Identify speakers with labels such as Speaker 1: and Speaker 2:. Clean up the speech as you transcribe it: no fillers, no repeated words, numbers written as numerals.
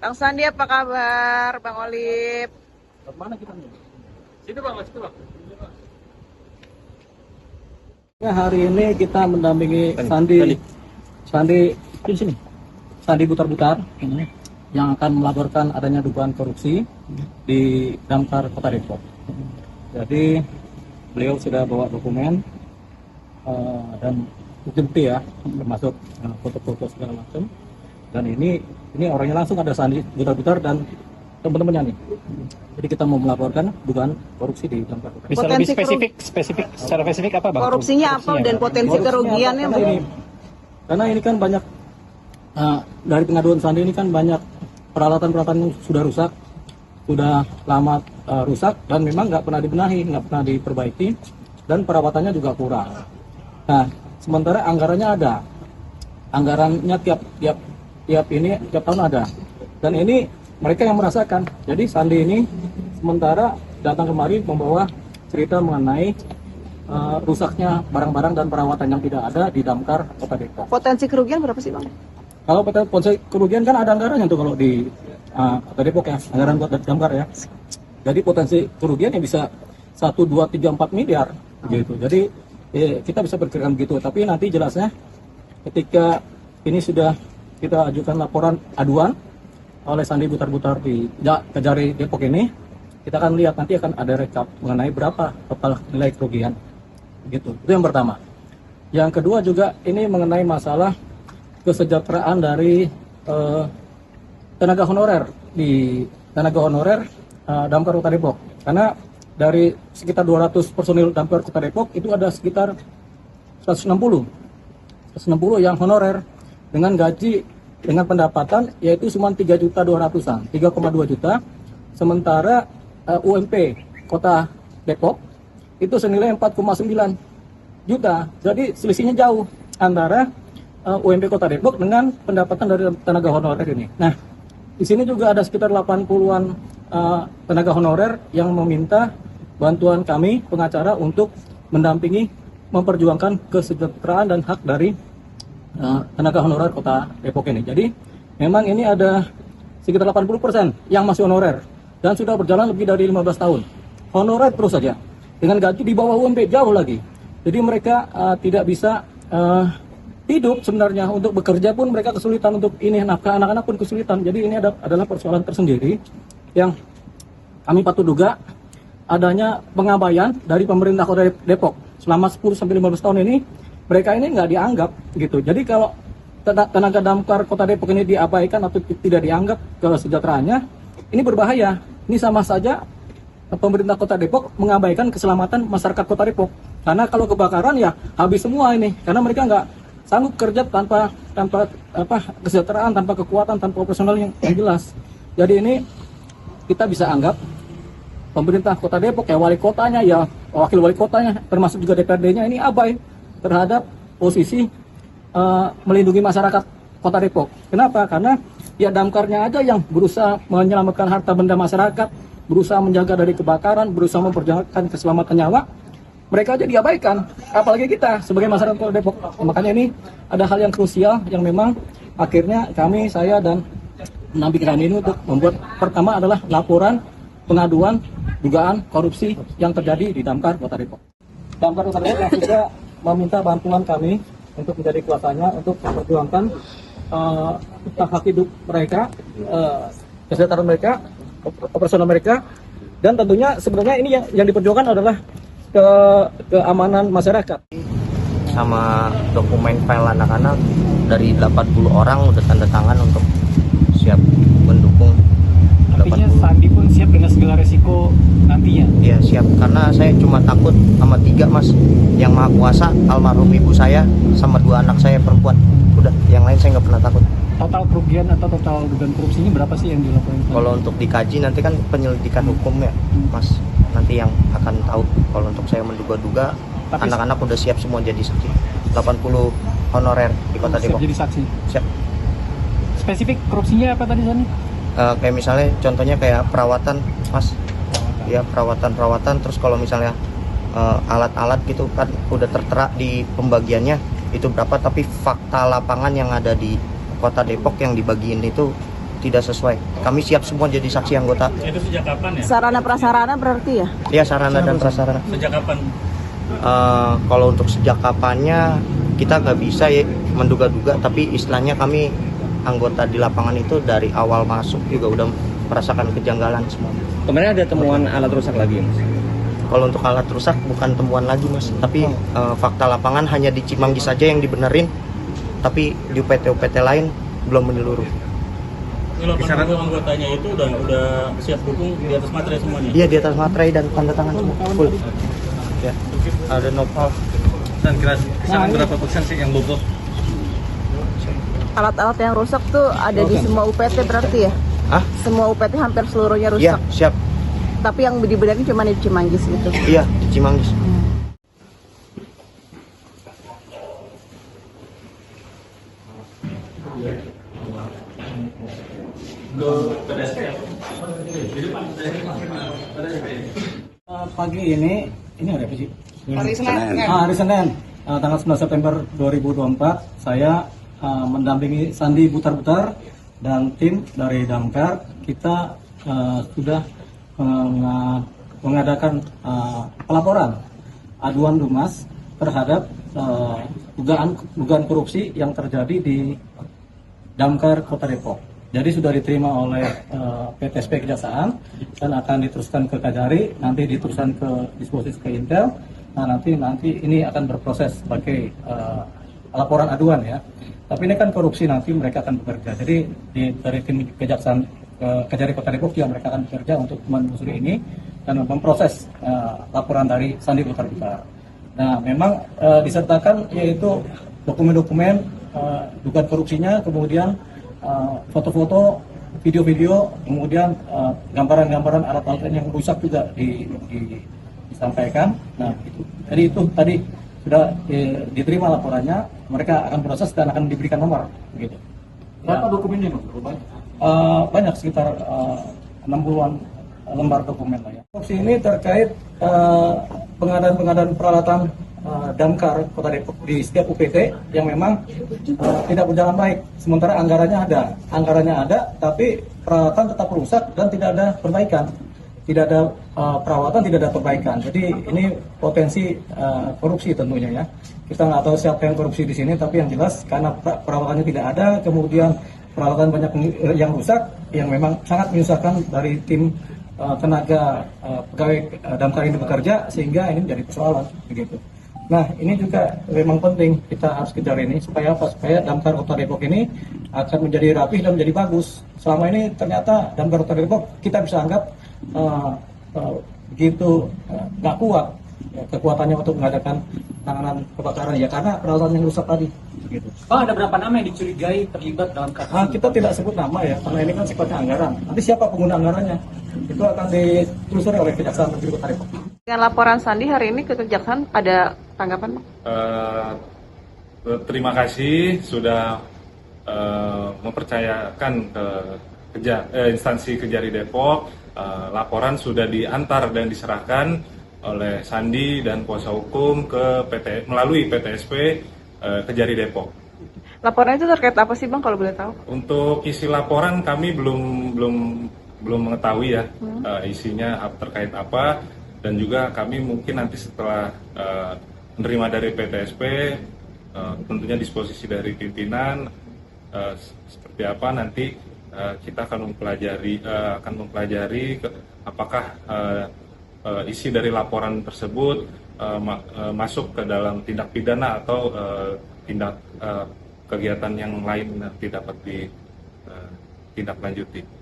Speaker 1: Bang Sandi apa kabar? Bang Olip.
Speaker 2: Mana kita nih?
Speaker 3: Situ bang, situ bang.
Speaker 2: Ya, hari ini kita mendampingi Sandi di sini. Sandi Butar-Butar ini yang akan melaporkan adanya dugaan korupsi di Damkar Kota Depok. Jadi beliau sudah bawa dokumen dan bukti ya, termasuk foto-foto segala macam. Dan ini orangnya langsung ada Sandi Butar-Butar dan teman-temannya nih. Jadi kita mau melaporkan dugaan korupsi di Damkar Kota Depok.
Speaker 3: Bisa lebih spesifik, secara spesifik apa bang?
Speaker 1: Korupsinya apa dan potensi kerugiannya?
Speaker 2: Karena ini kan banyak dari pengaduan Sandi ini kan banyak peralatan-peralatan yang sudah rusak, sudah lama rusak dan memang nggak pernah dibenahi, nggak pernah diperbaiki dan perawatannya juga kurang. Nah, sementara anggarannya ada, anggarannya tiap tahun ada, dan ini mereka yang merasakan. Jadi Sandi ini sementara datang kemari membawa cerita mengenai rusaknya barang-barang dan perawatan yang tidak ada di Damkar Kota Depok.
Speaker 1: Potensi kerugian berapa sih bang?
Speaker 2: Kalau potensi kerugian kan ada anggarannya tuh kalau di Kota Depok ya, anggaran buat Damkar ya. Jadi potensi kerugian yang bisa 1, 2, 3, 4 miliar gitu. Jadi kita bisa perkirakan begitu. Tapi nanti jelasnya ketika ini sudah kita ajukan laporan aduan oleh Sandi Butar-Butar di Kejari Depok ini, kita akan lihat nanti akan ada rekap mengenai berapa total nilai kerugian. Gitu. Itu yang pertama. Yang kedua juga ini mengenai masalah kesejahteraan dari tenaga honorer Damkar Kota Depok. Karena dari sekitar 200 personil Damkar Kota Depok itu ada sekitar 160 yang honorer dengan gaji dengan pendapatan yaitu cuma 3.200.000-an, 3,2 juta. Sementara UMP Kota Depok itu senilai 4,9 juta. Jadi selisihnya jauh antara UMP Kota Depok dengan pendapatan dari tenaga honorer ini. Nah, di sini juga ada sekitar 80-an tenaga honorer yang meminta bantuan kami pengacara untuk mendampingi memperjuangkan kesejahteraan dan hak dari tenaga honorer Kota Depok ini. Jadi memang ini ada sekitar 80% yang masih honorer dan sudah berjalan lebih dari 15 tahun. Honorer terus saja dengan gaji di bawah UMP jauh lagi. Jadi mereka tidak bisa hidup sebenarnya, untuk bekerja pun mereka kesulitan, untuk ini nafkah anak-anak pun kesulitan. Jadi ini adalah persoalan tersendiri yang kami patut duga adanya pengabaian dari pemerintah Kota Depok selama 10-15 tahun ini. Mereka ini nggak dianggap gitu. Jadi kalau tenaga damkar Kota Depok ini diabaikan atau tidak dianggap kesejahteraannya, ini berbahaya. Ini sama saja pemerintah Kota Depok mengabaikan keselamatan masyarakat Kota Depok. Karena kalau kebakaran ya habis semua ini. Karena mereka nggak sanggup kerja tanpa kesejahteraan, tanpa kekuatan, tanpa operasional yang jelas. Jadi ini kita bisa anggap pemerintah Kota Depok ya, wali kotanya ya, wakil wali kotanya, termasuk juga DPRD-nya ini abai terhadap posisi melindungi masyarakat Kota Depok. Kenapa? Karena ya damkarnya aja yang berusaha menyelamatkan harta benda masyarakat, berusaha menjaga dari kebakaran, berusaha memperjuangkan keselamatan nyawa. Mereka aja diabaikan, apalagi kita sebagai masyarakat Kota Depok. Makanya ini ada hal yang krusial yang memang akhirnya saya dan mendampingi ini untuk membuat, pertama adalah laporan pengaduan dugaan korupsi yang terjadi di Damkar Kota Depok. Damkar Kota Depok yang juga meminta bantuan kami untuk menjadi kuasanya untuk memperjuangkan hak hidup mereka, kesejahteraan mereka, operasional mereka, dan tentunya sebenarnya ini yang diperjuangkan adalah keamanan masyarakat.
Speaker 4: Sama dokumen file anak-anak dari 80 orang udah tanda tangan untuk siap mendukung.
Speaker 3: Artinya Sandi pun siap dengan segala resiko nantinya?
Speaker 4: Iya siap, karena saya cuma takut sama 3 mas, yang maha kuasa, almarhum ibu saya, sama 2 anak saya perempuan. Udah, yang lain saya nggak pernah takut.
Speaker 3: Total kerugian atau total dugaan korupsinya berapa sih yang dilaporkan?
Speaker 4: Kalau untuk dikaji nanti kan penyelidikan hukum ya mas, nanti yang akan tahu. Kalau untuk saya menduga-duga, anak-anak udah siap semua jadi saksi. 80 honorer di Kota Depok.
Speaker 3: Siap jadi saksi?
Speaker 4: Siap.
Speaker 3: Spesifik korupsinya apa tadi Sandi?
Speaker 4: Kayak misalnya contohnya kayak perawatan mas, ya perawatan, terus kalau misalnya alat-alat gitu kan udah tertera di pembagiannya itu berapa, tapi fakta lapangan yang ada di Kota Depok yang dibagiin itu tidak sesuai. Kami siap semua jadi saksi anggota.
Speaker 3: Itu sejak kapan ya?
Speaker 1: Sarana prasarana berarti ya?
Speaker 4: Ya, sarana dan prasarana.
Speaker 3: Sejak kapan?
Speaker 4: Kalau untuk sejak kapannya kita nggak bisa ya menduga-duga, tapi istilahnya kami anggota di lapangan itu dari awal masuk juga udah merasakan kejanggalan semua.
Speaker 5: Kemarin ada temuan alat rusak lagi, Mas?
Speaker 4: Kalau untuk alat rusak bukan temuan lagi, Mas, tapi fakta lapangan hanya di Cimanggis saja yang dibenerin, tapi di UPT lain belum menyeluruh.
Speaker 3: Ini 80 anggotanya itu udah siap dukung di atas materai semuanya?
Speaker 4: Iya, di atas materai dan tanda tangan semua full. Ya, ada nopal.
Speaker 5: Dan kisaran berapa persen sih yang lumpuh?
Speaker 1: Alat-alat yang rusak tuh ada di semua UPT berarti ya?
Speaker 4: Ah?
Speaker 1: Semua UPT hampir seluruhnya
Speaker 4: Iya,
Speaker 1: rusak.
Speaker 4: siap.
Speaker 1: Tapi yang dibenerin cuma di Cimanggis gitu.
Speaker 4: Iya, di Cimanggis.
Speaker 2: Pagi ini ada apa sih?
Speaker 1: Hari Senin.
Speaker 2: Hari Senin, tanggal 9 September 2024, saya mendampingi Sandi Butar-Butar dan tim dari Damkar. Kita sudah mengadakan pelaporan aduan lumas terhadap dugaan korupsi yang terjadi di Damkar Kota Depok. Jadi sudah diterima oleh PTSP Kejaksaan dan akan diteruskan ke Kajari, nanti diteruskan ke disposisi ke Intel. Nah, nanti ini akan berproses sebagai laporan aduan ya. Tapi ini kan korupsi, nanti mereka akan bekerja. Jadi dari tim Kejaksaan Kajari Kota Depok juga mereka akan bekerja untuk menelusuri ini dan memproses laporan dari Sandi Butar-Butar. Nah, memang disertakan yaitu dokumen-dokumen dugaan korupsinya, kemudian foto-foto, video-video, kemudian gambaran-gambaran alat-alat yang rusak juga disampaikan. Nah, jadi itu tadi sudah diterima laporannya, mereka akan proses dan akan diberikan nomor, begitu.
Speaker 3: Berapa dokumennya, Mas?
Speaker 2: Banyak, sekitar 60-an lembar dokumen lah ya. Korupsi ini terkait pengadaan peralatan Damkar Kota Depok di setiap UPT yang memang tidak berjalan baik. Sementara anggarannya ada, tapi peralatan tetap rusak dan tidak ada perbaikan. Tidak ada perawatan, tidak ada perbaikan. Jadi ini potensi korupsi tentunya ya. Kita nggak tahu siapa yang korupsi di sini, tapi yang jelas karena perawatannya tidak ada, kemudian peralatan banyak yang rusak, yang memang sangat menyusahkan dari tim tenaga pegawai Damkar ini bekerja, sehingga ini menjadi persoalan begitu. Nah, ini juga memang penting kita harus kejar ini supaya apa? Supaya Damkar Kota Depok ini akan menjadi rapih dan menjadi bagus. Selama ini ternyata Damkar Kota Depok kita bisa anggap begitu nggak kuat kekuatannya untuk mengadakan penanganan kebakaran ya, karena peralatan yang rusak tadi. Gitu.
Speaker 3: Ada berapa nama yang dicurigai terlibat dalam kasus?
Speaker 2: Kita tidak sebut nama ya, karena ini kan sifatnya anggaran. Nanti siapa pengguna anggarannya itu akan ditelusuri oleh Kejaksaan Negeri Kota Depok.
Speaker 1: Dengan laporan Sandi hari ini ke Kejaksaan, ada tanggapan, Pak?
Speaker 6: Terima kasih sudah mempercayakan ke instansi Kejari Depok. Laporan sudah diantar dan diserahkan oleh Sandi dan kuasa hukum ke melalui PTSP Kejari Depok.
Speaker 1: Laporan itu terkait apa sih, Bang, kalau boleh tahu?
Speaker 6: Untuk isi laporan kami belum mengetahui ya isinya terkait apa, dan juga kami mungkin nanti setelah menerima dari PTSP tentunya disposisi dari pimpinan seperti apa nanti kita akan mempelajari apakah isi dari laporan tersebut masuk ke dalam tindak pidana atau tindak kegiatan yang lain nanti dapat ditindaklanjuti.